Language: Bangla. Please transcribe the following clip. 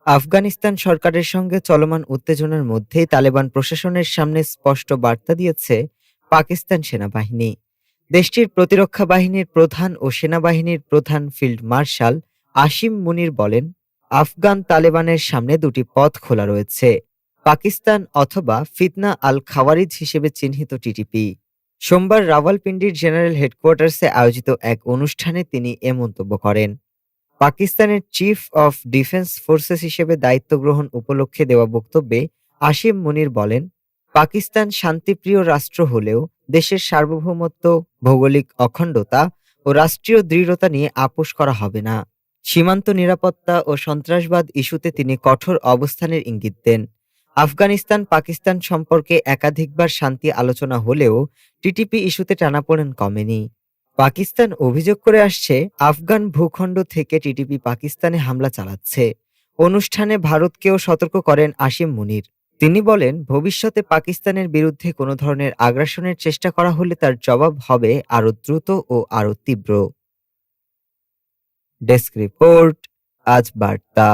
আফগানিস্তান সরকারের সঙ্গে চলমান উত্তেজনার মধ্যেই তালেবান প্রশাসনের সামনে স্পষ্ট বার্তা দিয়েছে পাকিস্তান সেনাবাহিনী। দেশটির প্রতিরক্ষা বাহিনীর প্রধান ও সেনাবাহিনীর প্রধান ফিল্ড মার্শাল আসিম মুনির বলেন, আফগান তালেবানের সামনে দুটি পথ খোলা রয়েছে: পাকিস্তান অথবা ফিতনা আল খাওয়ারিজ হিসেবে চিহ্নিত টিটিপি। সোমবার রাওয়ালপিন্ডির জেনারেল হেডকোয়ার্টার্সে আয়োজিত এক অনুষ্ঠানে তিনি এ মন্তব্য করেন। পাকিস্তানের চিফ অফ ডিফেন্স ফোর্সেস হিসেবে দায়িত্ব গ্রহণ উপলক্ষে দেওয়া বক্তব্যে আসিম মুনির বলেন, পাকিস্তান শান্তিপ্রিয় রাষ্ট্র হলেও দেশের সার্বভৌমত্ব, ভৌগোলিক অখণ্ডতা ও রাষ্ট্রীয় দৃঢ়তা নিয়ে আপোস করা হবে না। সীমান্ত নিরাপত্তা ও সন্ত্রাসবাদ ইস্যুতে তিনি কঠোর অবস্থানের ইঙ্গিত দেন। আফগানিস্তান পাকিস্তান সম্পর্কে একাধিকবার শান্তি আলোচনা হলেও টিটিপি ইস্যুতে টানাপোড়েন কমেনি। পাকিস্তান অভিযোগ করে আসছে, আফগান ভূখণ্ড থেকে টিটিপি পাকিস্তানে হামলা চালাচ্ছে। অনুষ্ঠানে ভারতকেও সতর্ক করেন আসিম মুনির। তিনি বলেন, ভবিষ্যতে পাকিস্তানের বিরুদ্ধে কোনো ধরনের আগ্রাসনের চেষ্টা করা হলে তার জবাব হবে আরও দ্রুত ও আরও তীব্র। ডেস্ক রিপোর্ট, আজ বার্তা।